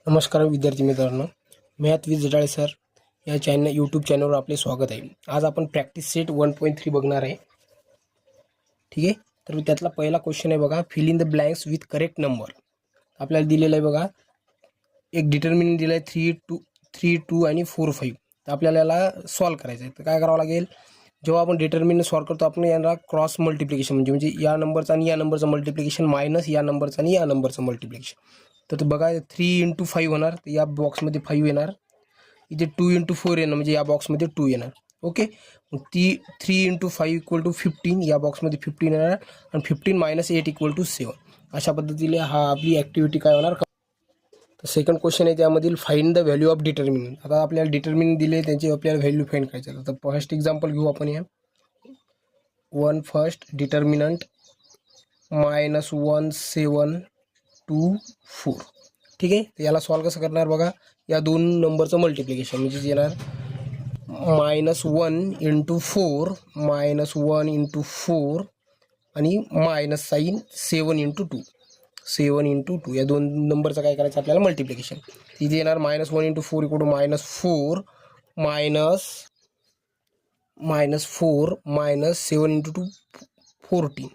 नमस्कार विद्यार्थी मित्रांनो, मॅथ विथ जटाळे सर या यूट्यूब चॅनलवर आपले स्वागत आहे। आज आपण प्रॅक्टिस सेट 1.3 बघणार आहे। ठीक आहे, तर त्यातला पहिला क्वेश्चन आहे बघा, fill in the blanks with correct number. आपल्याला दिलेलं आहे बघा, एक डिटर्मिनंट दिलं आहे 3, 2 आणि 4, 5। तर आपल्याला याला सॉल्व करायचं आहे। तर काय करावं लागेल, जेव्हा आपण डिटर्मिनंट सॉल्व करतो आपण याला क्रॉस मल्टिप्लिकेशन म्हणजे या नंबरचं आणि या नंबरचं मल्टिप्लिकेशन मायनस या नंबरचं आणि या नंबरचं मल्टिप्लिकेशन। तर बघा 3 × 5 होणार, तर या बॉक्समध्ये 5 येणार, इथे 2 × 4 येणार म्हणजे या बॉक्समध्ये 2 येणार। ओके, मग 3 × 5 = 15, या बॉक्समध्ये 15 येणार आणि 15 - 8 = 7। अशा पद्धतीने हा आपली ॲक्टिव्हिटी काय होणार। तर सेकंड क्वेश्चन आहे त्यामधील find the value of determinant. आता आपल्याला डिटर्मिनंट दिले त्यांची आपल्याला व्हॅल्यू फाइंड करायची आहे। तर फर्स्ट एक्झाम्पल घेऊ आपण, या फर्स्ट डिटर्मिनंट -1 7 2 4। ठीक आहे, तर याला सॉल्व कसं करणार बघा, या दोन नंबरचं मल्टिप्लिकेशन म्हणजे येणार -1 × 4 -1 × 4 आणि मायनस साईन 7 × 2 7 × 2 या दोन नंबरचं काय करायचं आपल्याला मल्टिप्लिकेशन। तिथे येणार -1 × 4 = -4 -7 × 2 14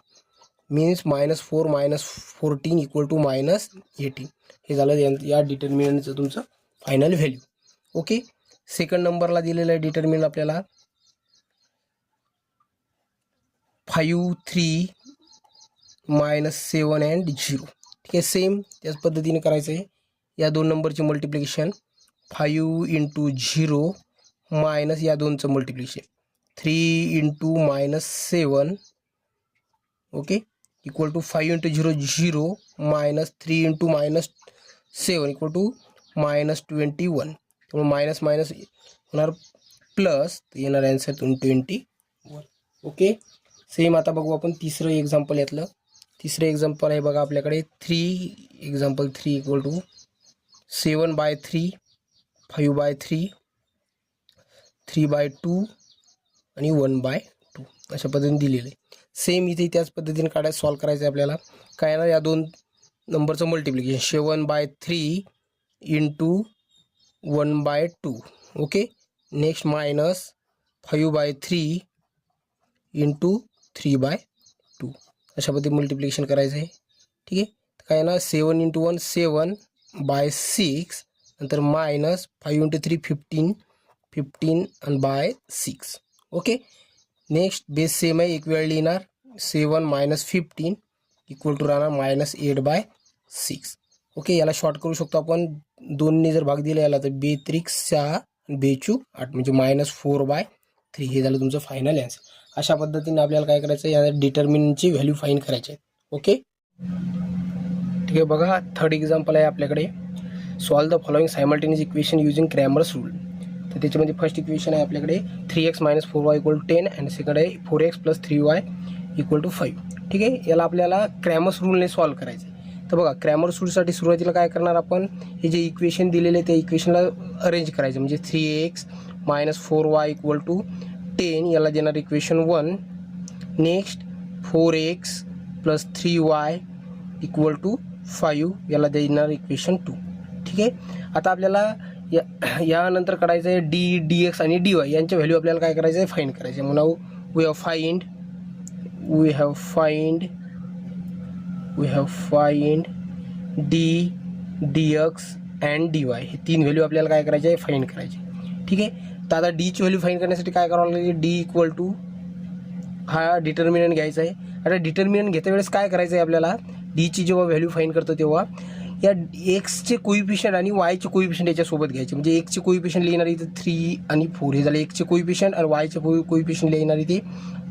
मीन्स -4 - 14 = -18। हे झालं या डिटर्मिनंटचं तुमचं फायनल व्हॅल्यू। ओके, सेकंड नंबरला दिलेलं आहे डिटर्मिनंट आपल्याला 5 3 -7 and 0। ठीक आहे, सेम त्याच पद्धतीने करायचं आहे। या दोन नंबरचे मल्टिप्लिकेशन 5 × 0 मायनस या दोनचं मल्टिप्लिकेशन 3 × -7 ओके = 5 × 0 0 -3 × -7 = -21। त्यामुळे मायनस मायनस होणार प्लस, येणार आन्सर 21। ओके, सेम आता बघू आपण तिसरं एक्झाम्पल। यातलं तिसरं एक्झाम्पल आहे बघा आपल्याकडे 3 = 7/3 5/3 3/2 आणि 1/2 अशा पद्धतीने दिलेलं आहे। सेम इथे त्याच पद्धतीने काढायचं, सॉल्व करायचं आहे आपल्याला। काय ना, या दोन नंबरचं मल्टिप्लिकेशन 7/3 × 1/2 ओके, नेक्स्ट -5/3 × 3/2 अशा पद्धतीने मल्टिप्लिकेशन करायचं आहे। ठीक आहे, काय ना 7 × 1 7/6 नंतर -5 × 3 15 15/6 ओके। नेक्स्ट बेस सेम आहे, एक वेळ लिहिणार 7 - 15 = राहणार -8/6 ओके। याला शॉर्ट करू शकतो आपण, दोनने जर भाग दिला याला तर 2 त्रिक 6 2 8 म्हणजे -4/3। हे झालं तुमचं फायनल आन्सर। अशा पद्धतीने आपल्याला काय करायचं आहे, या डिटर्मिनंटची व्हॅल्यू फाइंड करायची आहे। ओके, ठीक आहे, बघा थर्ड एक्झाम्पल आहे आपल्याकडे, solve the following simultaneous equation using Cramer's rule. तर त्याच्यामध्ये फर्स्ट इक्वेशन आहे आपल्याकडे 3x - 4y = 10 आणि सेकंड आहे 4x + 3y = 5। ठीक आहे, याला आपल्याला क्रॅमर्स रूलने सॉल्व करायचं आहे। तर बघा, क्रॅमर्स रूलसाठी सुरुवातीला काय करणार आपण, हे जे इक्वेशन दिलेले आहे त्या इक्वेशनला अरेंज करायचं म्हणजे 3x - 4y = 10 याला देणार इक्वेशन 1। नेक्स्ट 4x + 3y = 5 याला देणार इक्वेशन 2। ठीक आहे, आता आपल्याला यानंतर काढायचं आहे dx आणि dy यांच्या व्हॅल्यू आपल्याला काय करायचं आहे, फाइंड करायचे आहे। म्हणून we have find dx and dy हे तीन व्हॅल्यू आपल्याला काय करायचे आहे, फाइंड करायचे। ठीक आहे, तर आता डी ची व्हॅल्यू फाइंड करण्यासाठी काय करावं लागेल, d = हा डिटर्मिनंट घ्यायचा आहे। आता डिटर्मिनंट घेत्या वेळेस काय करायचं आहे आपल्याला, डी ची जेव्हा व्हॅल्यू फाइंड करतो तेव्हा या एक्सचे कोइफिशियंट आणि वायचे कोइफिशियंट याच्यासोबत घ्यायचे। म्हणजे एक्सचे कोइफिशियंट लिहिणार इथे 3 आणि 4 हे झाले एक्सचे कोइफिशियंट, आणि वायचे कोइफिशियंट लिहिणार इथे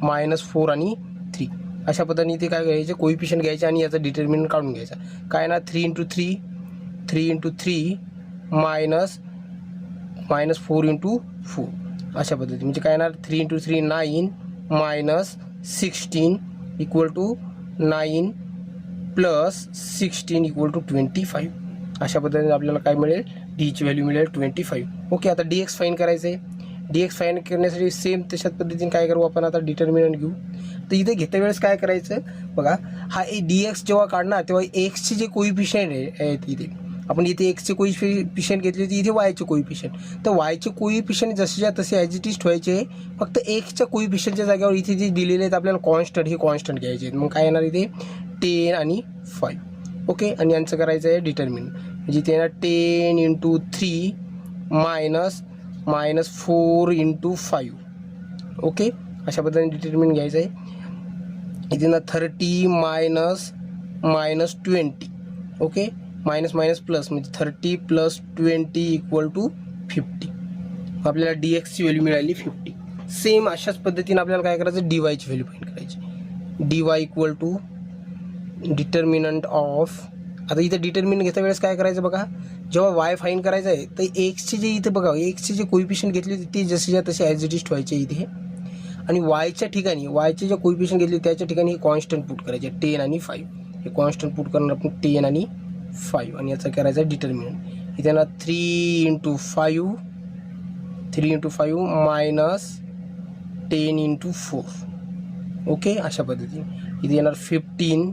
-4 आणि 3। अशा पद्धतीने इथे काय घ्यायचे, कोइफिशियंट घ्यायचे आणि याचा डिटर्मिनंट काढून घ्यायचा। काय ना 3 × 3 3 × 3 -4 × 4 अशा पद्धतीने म्हणजे काय येणार 3 × 3 9 -16 = 9 + 16 = 25 अशा पद्धतीने आपल्याला काय मिळेल, डी ची व्हॅल्यू मिळेल 25। ओके, आता dx फाइंड करायचं आहे। dx फाइंड करण्यासाठी सेम तशाच पद्धतीने काय करू आपण, आता डिटर्मिनंट घेऊ। तर इथे घेत्या वेळेस काय करायचं बघा, हा dx जेव्हा काढणार तेव्हा एक्सचे जे कोइफिशियंट आहेत इथे आपण इथे एक्सचे कोइफिशियंट घेतले होते, इथे वायचे कोइफिशियंट. तर वायचे कोइफिशियंट जसेच्या तसे ॲज इट इज ठेवायचे. फक्त एक्सच्या कोइफिशियंटच्या जागेवर इथे जे दिलेले आहेत आपल्याला कॉन्स्टंट, हे कॉन्स्टंट घ्यायचे आहेत. मग काय येणार इथे 10 आणि 5. ओके, आणि यांचं करायचं आहे डिटर्मिनंट. म्हणजे इथे येणार 10 × 3 मायनस 4 × 5. ओके, अशा पद्धतीने डिटर्मिनंट घ्यायचं आहे. इथे ना 30 मायनस 20. ओके, मायनस प्लस म्हणजे 30 + 20 = 50. आपल्याला डी एक्सची व्हॅल्यू मिळाली 50. सेम अशाच पद्धतीने आपल्याला काय करायचं, डी वायची व्हॅल्यू फाईंड करायची. D Y = determinant of. आता इथे डिटर्मिनंट घेता वेळेस काय करायचं बघा, जेव्हा वाय फाईंड करायचं आहे तर एक्सचे जे इथे बघा, एक्सचे जे कोइफिशियंट घेतले होते ते जसेच्या तसे ॲज इट इज ठेवायचे इथे. आणि वायच्या ठिकाणी वायचे जे कोइफिशियंट घेतले त्याच्या ठिकाणी हे कॉन्स्टंट पुट करायचे 10 आणि 5. हे कॉन्स्टंट पुट करणार आपण 10 आणि 5. आणि याचा करायचा डिटर्मिनंट. इथे ना 3 × 5 मायनस 10 × 4. ओके, अशा पद्धतीने इथे येणार 15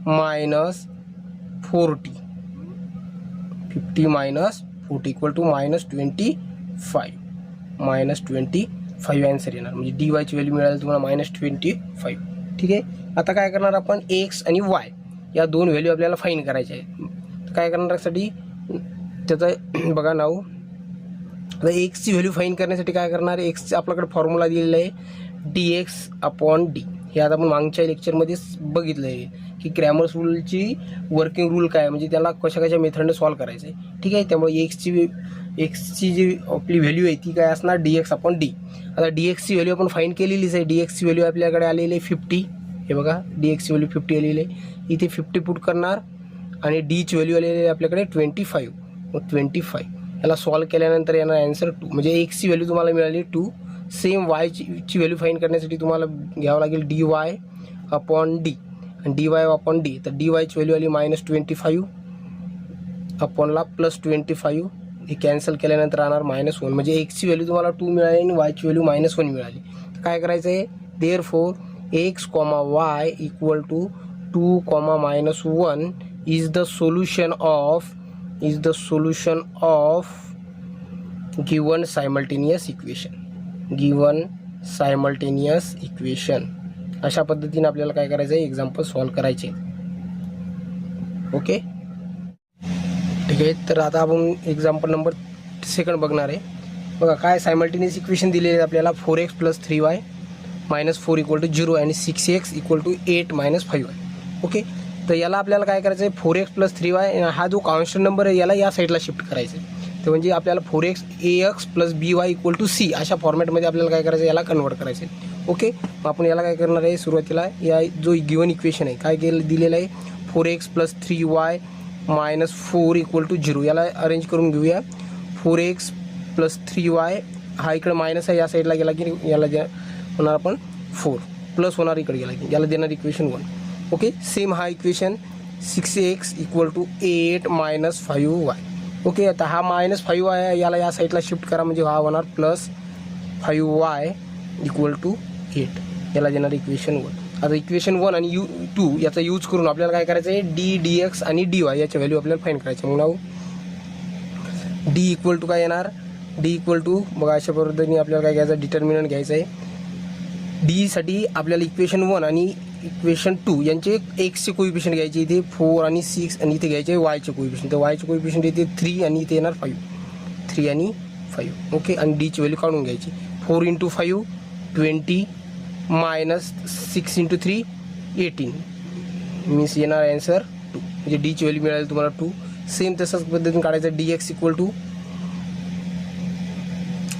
मायनस 40. 50 मायनस 40 = -25 आन्सर येणार. म्हणजे डी वायची व्हॅल्यू मिळाली तुम्हाला -25. ठीक आहे. आता काय करणार आपण, एक्स आणि वाय या दोन व्हॅल्यू आपल्याला फाईंड करायच्या आहेत. तर काय करण्यासाठी त्याचं बघा नाव. आता एक्सची व्हॅल्यू फाईंड करण्यासाठी काय करणार, एक्सचं आपल्याकडे फॉर्म्युला दिलेला आहे dx/d. हे आता आपण मागच्या लेक्चरमध्येच बघितलं आहे की क्रॅमर्स रूलची वर्किंग रूल काय, म्हणजे त्याला कशा मेथडने सॉल्व्ह करायचं आहे. ठीक आहे. त्यामुळे एक्सची जी आपली व्हॅल्यू आहे ती काय असणार, dx/d. आता dxची व्हॅल्यू आपण फाईंड केलेलीच आहे. dxची व्हॅल्यू आपल्याकडे आलेली आहे 50. हे बघा, dxची व्हॅल्यू 50 आलेली आहे. इथे 50 पुट करणार आणि डीची व्हॅल्यू आलेली आहे आपल्याकडे 25. मग 25 याला सॉल्व्ह केल्यानंतर येणार आन्सर 2. म्हणजे एक्सची व्हॅल्यू तुम्हाला मिळाली 2. सेम वायची व्हॅल्यू फाईंड करण्यासाठी तुम्हाला घ्यावं लागेल dy/d. आणि dy/d. तर dy ची व्हॅल्यू आली -25 अपॉनला +25. हे कॅन्सल केल्यानंतर राहणार -1. म्हणजे एक्सची व्हॅल्यू तुम्हाला 2 मिळाली आणि वायची व्हॅल्यू -1 मिळाली. तर काय करायचं आहे, therefore x, y = 2, -1 is the solution of given simultaneous equation. अशा पद्धतीने आपल्याला काय करायचं आहे, एक्झाम्पल सॉल्व्ह करायचे. ओके, ठीक आहे. तर आता आपण एक्झाम्पल नंबर 2 बघणार आहे. बघा काय सायमल्टेनियस इक्वेशन दिलेले आहेत आपल्याला. 4x + 3y -4 = 0 आणि 6x = 8 - 5y. ओके, तर याला आपल्याला काय करायचं आहे, 4x + 3y हा जो कॉन्स्टंट नंबर आहे याला या साईडला शिफ्ट करायचं आहे. तर म्हणजे आपल्याला 4x ax + by = c अशा फॉर्मॅटमध्ये आपल्याला काय करायचं, याला कन्वर्ट करायचं आहे. ओके, मग आपण याला काय करणार आहे, सुरुवातीला या जो गिवन इक्वेशन आहे काय दिलेलं आहे, 4x + 3y -4 = 0 याला अरेंज करून घेऊया. 4x + 3y हा इकडे मायनस आहे, या साईडला गेला की याला होणार आपण 4 प्लस होणार इकडे गेला की याला देणार इक्वेशन 1. ओके, सेम हा इक्वेशन 6x = 8 - 5y. ओके, आता हा -5 आहे, याला या साईडला शिफ्ट करा म्हणजे हा होणार +5y = 8. याला देणार इक्वेशन 1. आता इक्वेशन 1 आणि 2 याचा यूज करून आपल्याला काय करायचं आहे, dx आणि dy याच्या व्हॅल्यू आपल्याला फाईंड करायचं. मग नाव d = काय येणार, d = बघा अशा पद्धतीने आपल्याला काय घ्यायचं, डिटर्मिनंट घ्यायचं आहे. डी साठी आपल्याला इक्वेशन 1 आणि इक्वेशन 2 यांचे एक्सचे कोइफिशियंट घ्यायचे इथे 4 आणि 6 आणि इथे घ्यायचे वायचे कोइफिशियंट. तर वायचे कोइफिशियंट इथे 3 आणि इथे येणार 5. 3 आणि 5. ओके, आणि डीची व्हॅल्यू काढून घ्यायची. 4 × 5 20 -6 × 3 18 मीन्स येणार आन्सर 2. म्हणजे डीची व्हॅल्यू मिळाली तुम्हाला 2. सेम तसंच पद्धतीने काढायचं. dx =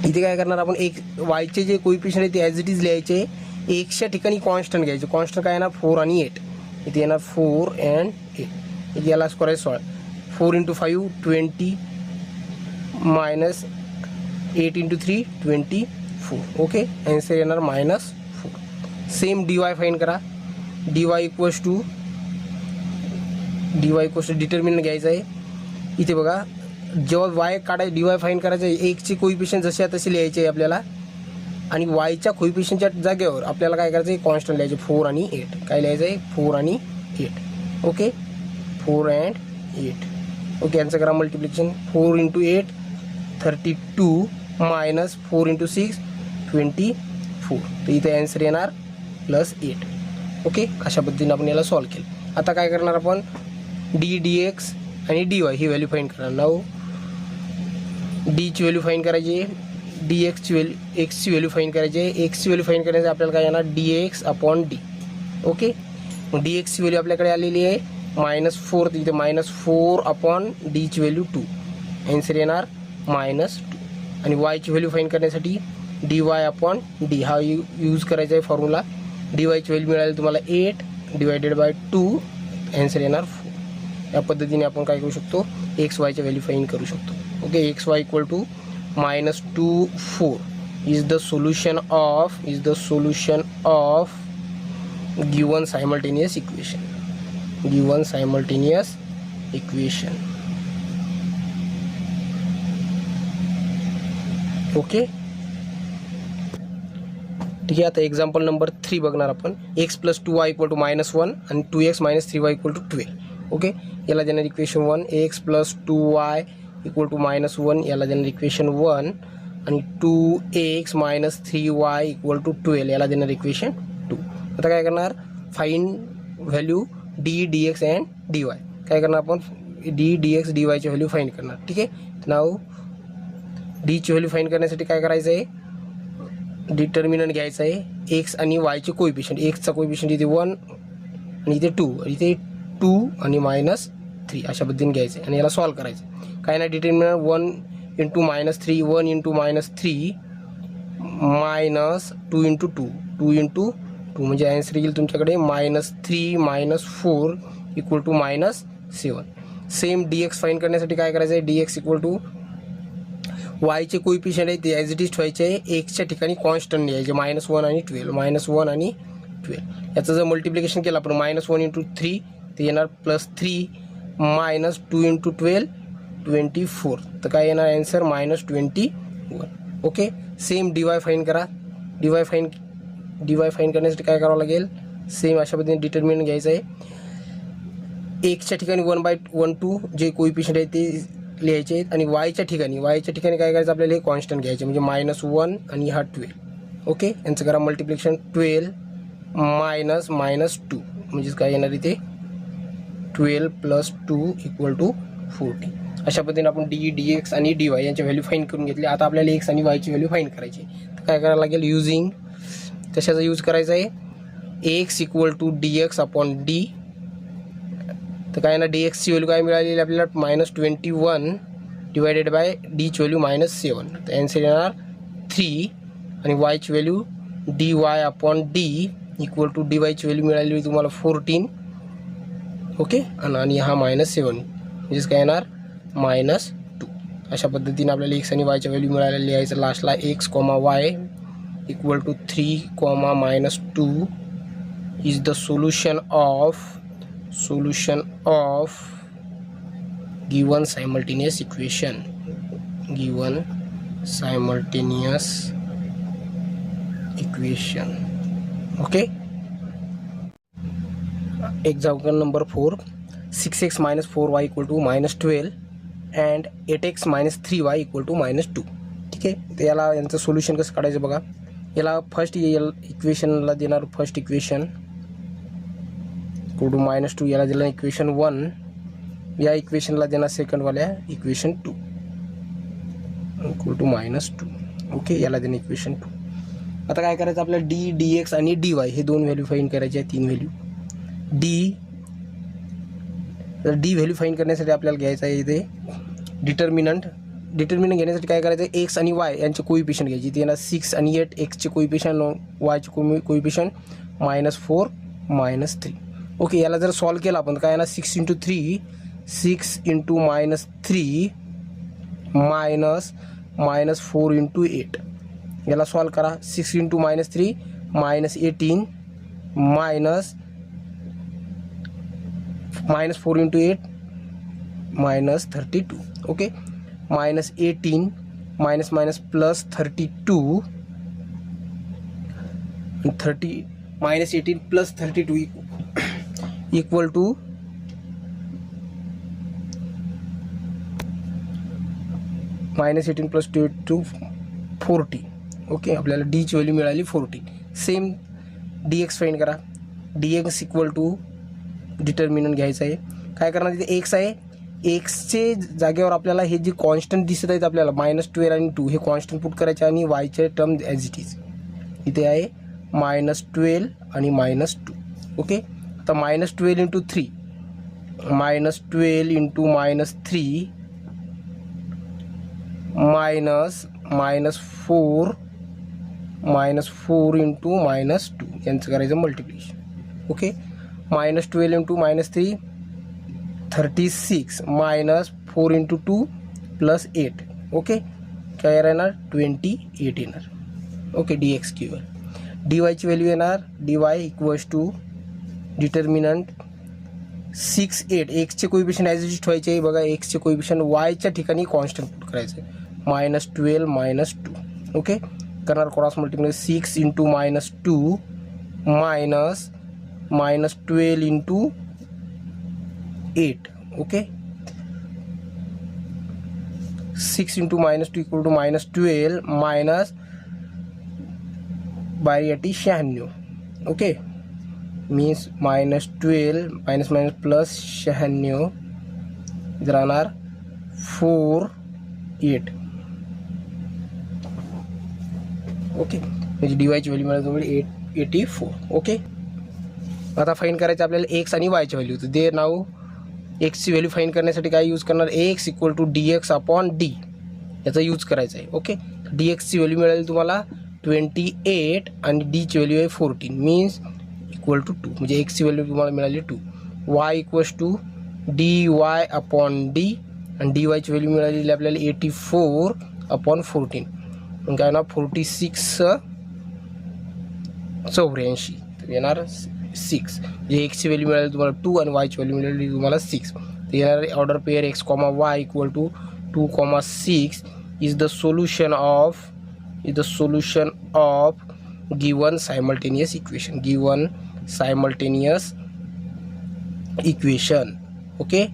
इथे काय करणार आपण, एक वायचे जे कोइफिशियंट आहे ते ॲज इट इज लिहायचे. एक्सच्या ठिकाणी कॉन्स्टंट घ्यायचे. कॉन्स्टंट काय येणार, 4 आणि 8. इथे येणार 4 and 8. इथे याला करायचं 16. 4 × 5 20 -8 × 3 24. ओके, आन्सर येणार -4. सेम dy फाईंड करा. dy = डिटर्मिनंट घ्यायचं आहे. इथे बघा जेव्हा वाय काढायचं, dy फाईंड करायचं आहे, एक्सचे कोइफिशियंट जसे तसे लिहायचे आहे आपल्याला. आणि वायच्या कोइफिशियंटच्या जागेवर आपल्याला काय करायचं आहे, कॉन्स्टंट लिहायचे 4 आणि 8. काय लिहायचं आहे, 4 आणि 8. Okay, 4 and 8. ओके, यांचं करा मल्टिप्लिकेशन. 4 × 8 32 मायनस 4 × 6 24. तर इथे आन्सर येणार +8. ओके, अशा पद्धतीने आपण याला सॉल्व केलं. आता काय करणार आपण, dx आणि dy ही व्हॅल्यू फाइंड करणार. नाव ची व्हॅल्यू फाइंड करायची, dxची व्हॅल्यू, एक्सची व्हॅल्यू फाइंड करायची. एक्सची व्हॅल्यू फाइंड करायची आपल्याला काय येणार, dx/d. ओके, मग dxची व्हॅल्यू आपल्याकडे आलेली आहे -4. तर इथे -4/d ची व्हॅल्यू 2. आन्सर येणार -2. आणि y ची व्हॅल्यू फाइंड करण्यासाठी dy/d हा यूज करायचा आहे फॉर्म्युला. dy ची व्हॅल्यू मिळाली तुम्हाला 8 / 2. आन्सर येणार 4. या पद्धतीने आपण काय करू शकतो, x y ची व्हॅल्यू फाइंड करू शकतो. Okay, x y = -2 4 is the solution of given simultaneous equation. Okay, ठीक आहे. आता एक्झाम्पल नंबर 3 बघणार आपण. x + 2y = -1 आणि 2x - 3y = 12. ओके, याला देणार इक्वेशन 1. x + 2y = -1 याला देणार इक्वेशन 1 आणि 2x - 3y = 12 याला देणार इक्वेशन 2. आता काय करणार, find value d dx and dy. काय करणार आपण, d dx dy ची व्हॅल्यू फाइंड करणार. ठीक आहे, नाव d ची व्हॅल्यू फाइंड करण्यासाठी काय करायचं आहे, डिटर्मिनंट घ्यायचं आहे, x आणि y चे कोइफिशियंट. x चा कोइफिशियंट इथे 1 आणि इथे 2, इथे 2 आणि -3 अशा पद्धतीने घ्यायचं आहे आणि याला सॉल्व करायचं. काय ना, डिटर्मिनंट 1 × -3 1 × -3 -2 × 2 2 × 2 म्हणजे आन्सर येईल तुमच्याकडे -3 - 4 = -7. सेम dx फाइंड करण्यासाठी काय करायचं आहे, dx = y चे कोइफिशियंट आहे ते ॲज इट इज ठेवायचे आहे. एक्सच्या ठिकाणी कॉन्स्टंट लिहायचे -1 आणि 12 -1 आणि 12. याचं जर मल्टिप्लिकेशन केलं आपण -1 × 3 ते येणार +3 -2 × 12 24. तर काय येणार answer -21. Okay, same dy find करा. dy फाइंड करण्यासाठी काय करावं लागेल, सेम अशा पद्धतीने डिटर्मिनंट घ्यायचं आहे. एक्सच्या ठिकाणी 1/2 जे कोइफिशियंट आहे ते लिहायचे आहेत आणि वायच्या ठिकाणी काय करायचं आपल्याला, हे कॉन्स्टंट घ्यायचे म्हणजे -1 आणि हा 12. ओके, यांचं करा मल्टिप्लिकेशन. 12 - -2 म्हणजेच काय येणार इथे 12 + 2 = 14. अशा पद्धतीने आपण d dx आणि dy यांची व्हॅल्यू फाइंड करून घेतली. आता आपल्याला x आणि y ची व्हॅल्यू फाइंड करायची. तर काय करायला लागेल, युजिंग कशाचा यूज करायचा आहे, x = dx/d. तर काय ना, dx ची व्हॅल्यू काय मिळालेली आपल्याला -21 / d ची व्हॅल्यू -7. तर आन्सर येणार 3. आणि y ची व्हॅल्यू dy/d = dy ची व्हॅल्यू मिळालेली तुम्हाला 14. ओके, आणि हा -7 म्हणजेच काय येणार -2. अशा पद्धतीने आपल्याला x आणि y च्या व्हॅल्यू मिळालेल्या लिहायचं. लास्टला x, y = 3, -2 is the solution of given simultaneous equation. Okay, example number 4. 6x - 4y = -12 and 8x - 3y = -2. ठीक आहे, तर याला यांचं सोल्युशन कसं काढायचं बघा. याला फर्स्ट इक्वेशनला देणार फर्स्ट इक्वेशन -2, याला दिलं इक्वेशन 1, या इक्वेशनला देणार सेकंडवाल्या इक्वेशन 2 -2. ओके, याला देणार इक्वेशन 2. आता काय करायचं आपल्याला, d dx आणि dy हे दोन व्हॅल्यू फाइंड करायचे आहेत. 3 व्हॅल्यू d व्हॅल्यू फाइंड करण्यासाठी आपल्याला घ्यायचं आहे इथे डिटर्मिनंट घेण्यासाठी काय करायचं, x आणि y यांचे कोइफिशियंट घ्यायचे. ते येणार 6 आणि 8. x चे कोइफिशियंट, y चे कोइफिशियंट -4 -3. ओके, याला जर सॉल्व केला आपण काय येणार, 6 × 3 6 × -3 -4 × 8. याला सॉल्व करा. 6 × -3 -18 -4 × 8 -32. ओके, -18 +32 -18 +32 = -18 + 2 14. ओके, आपल्याला डीची व्हॅल्यू मिळाली 14. सेम dx फाइंड करा. dx इक्वल टू डिटर्मिनंट घ्यायचं आहे. काय करणार, तिथे एक्स आहे, एक्सचे जागेवर आपल्याला हे जे कॉन्स्टंट दिसत आहेत आपल्याला -12 आणि 2 हे कॉन्स्टंट पुट करायचे आणि वायचे टर्म ॲज इट इज इथे आहे -12 आणि -2. ओके, आता -12 × 3 -12 × -3 -4 -4 × -2 यांचं करायचं मल्टिप्लिकेशन. ओके, -12 × -3 36 -4 × 2 + 8. ओके, काय राहणार 28 येणार. Okay, dx cube. dy ची व्हॅल्यू येणार dy इक्वल्स टू डिटर्मिनंट 6 8. एक्सचे कोइफिशियंट ॲज इट इज ठेवायचे आहे. बघा, एक्सचे कोइफिशियंट वायच्या ठिकाणी कॉन्स्टंट पुट करायचं आहे. -12 -2. ओके, करणार cross multiplication 6 × -2 -12 × 8. Okay, 6 × -2 = -12 minus by 96. Okay, means -12 minus plus 96 राहणार 4 8. ओके, म्हणजे डीवायची व्हॅल्यू मिळाली 84. ओके, आता फाईंड करायचं आपल्याला एक्स आणि वायची व्हॅल्यू. तर दे नाव एक्सची व्हॅल्यू फाईंड करण्यासाठी काय यूज करणार, एक्स इक्वल टू dx/d याचा यूज करायचा आहे. ओके, dxची व्हॅल्यू मिळाली तुम्हाला 28 आणि डीची व्हॅल्यू आहे 14 मीन्स इक्वल टू 2. म्हणजे एक्सची व्हॅल्यू तुम्हाला मिळाली 2. वाय इक्वल्स टू dy/d आणि डीवायची व्हॅल्यू मिळालेली आपल्याला 84/14. मग काय ना 46 84 तर येणार 6. म्हणजे एक्सची व्हॅल्यू मिळाली तुम्हाला 2 आणि वायची व्हॅल्यू मिळाली तुम्हाला 6. तर येणार order pair x, y equal to 2, 6 is the solution of given simultaneous equation. Okay,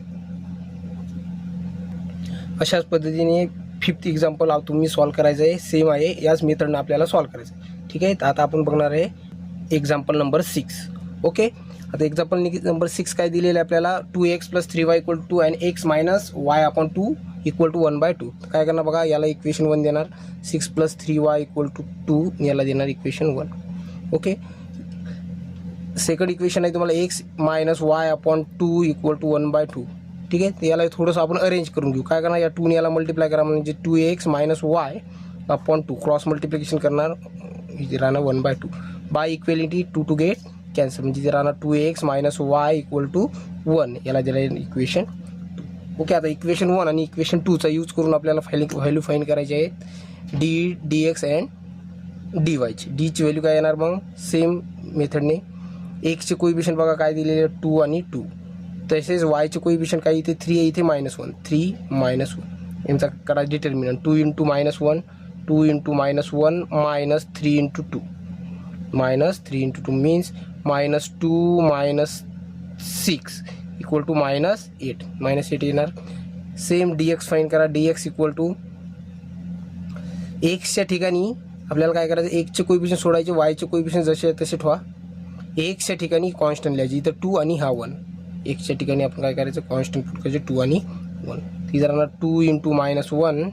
अशाच पद्धतीने 5th एक्झाम्पल तुम्ही सॉल्व करायचं आहे. सेम आहे, याच मेथडनं आपल्याला सॉल्व करायचं आहे. ठीक आहे, तर आता आपण बघणार आहे एक्झाम्पल नंबर 6. ओके, आता एक्झाम्पल नंबर 6 काय दिलेलं आहे आपल्याला 2x + 3y = 2 आणि x - y/2 = 1/2. काय करणार बघा, याला इक्वेशन 1 देणार. 6 + 3y = 2 याला देणार इक्वेशन 1. ओके, सेकंड इक्वेशन आहे तुम्हाला x - y/2 = 1/2. ठीक आहे, तर याला थोडंसं आपण अरेंज करून घेऊ. काय करणार, या 2 याला मल्टिप्लाय करा म्हणजे 2x - y/2 क्रॉस मल्टिप्लिकेशन करणार राहणार 1/2. By equality 2 to get cancel म्हणजे राहणार 2x - y = 1 याला दिलं इक्वेशन 2. ओके, आता इक्वेशन 1 आणि इक्वेशन 2चा यूज करून आपल्याला व्हॅल्यू फाईंड करायची आहे dx अँड dyची. डीची व्हॅल्यू काय येणार मग सेम मेथडने. एक्सचे कोइफिशियंट बघा काय दिलेले 2 आणि 2. तसेच वायचे कोइफिशियंट काय इथे 3 आहे, इथे -1 3 -1 यांचा करा डिटर्मिनंट 2 × -1 2 × -1 -3 × 2 -3 × 2 मीन्स -2 - 6 इक्वल टू -8 -8 येणार. सेम dx फाईंड करा. dx इक्वल टू एक्सच्या ठिकाणी आपल्याला काय करायचं, एक्सचे कोइफिशियंट सोडायचे, वायचे कोइफिशियंट जसे तसे ठेवा. एक्सच्या ठिकाणी कॉन्स्टंट लिहायचे, इथं 2 आणि हा 1. एक्सच्या ठिकाणी आपण काय करायचं कॉन्स्टंट पुट करायचे 2 आणि 1. ती जरा 2 × -1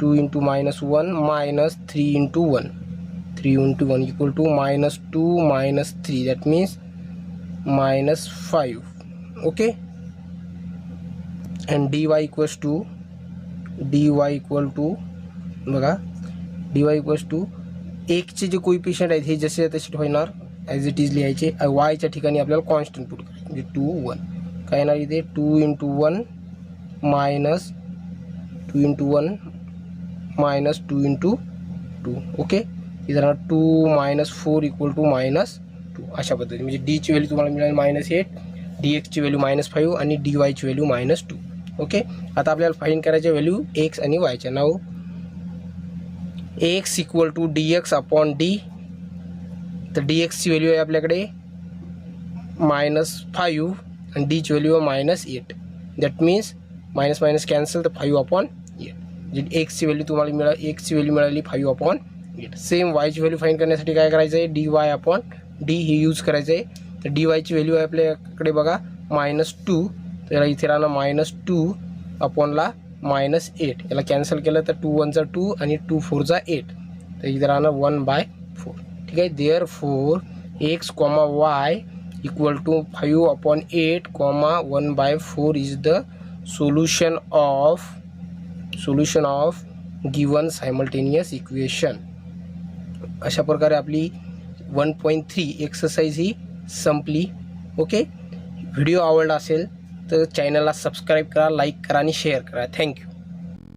2 × -1 -3 × 1 3 × 1 equal to -2 - 3 that means -5. Okay, and dy equals to बघा dy इक्वल्स टू एक्सचे जे कोइफिशियंट आहेत हे जसे तसे ठेवणार ॲज इट इज लिहायचे. वायच्या ठिकाणी आपल्याला कॉन्स्टंट पुट करायचे म्हणजे 2 1 काय येणार इथे 2 × 1 -2 × 1 -2 × 2. ओके, इधर 2 - 4 इक्वल टू -2 अशा पद्धतीने. म्हणजे डीची व्हॅल्यू तुम्हाला मिळाली -8, dxची व्हॅल्यू -5 आणि dyची व्हॅल्यू -2. ओके, आता आपल्याला फाईंड करायचे व्हॅल्यू एक्स आणि वायच्या. नाव एक्स इक्वल टू dx/d. तर dxची व्हॅल्यू आहे आपल्याकडे -5 आणि डीची व्हॅल्यू आहे -8. That means minus minus cancel तर 5/8 जी एक्सची व्हॅल्यू तुम्हाला एक्सची व्हॅल्यू मिळाली 5/8. सेम वायची व्हॅल्यू फाईंड करण्यासाठी काय करायचं आहे, dy/d हे यूज करायचं आहे. तर dy ची व्हॅल्यू आहे आपल्याकडे बघा -2, तर इथे राहणार -2 अपॉनला -8. याला कॅन्सल केलं तर 2 1 2 आणि 2 4 8, तर इथे राहणार 1/4. ठीक आहे. Therefore x, y equal to 5/8, 1/4 is the solution of given simultaneous equation. अशा प्रकारे आपली 1.3 एक्सरसाइज ही संपली. ओके. व्हिडिओ आवडला असेल तर चॅनलला सबस्क्राईब करा, लाईक करा आणि शेअर करा. थँक्यू.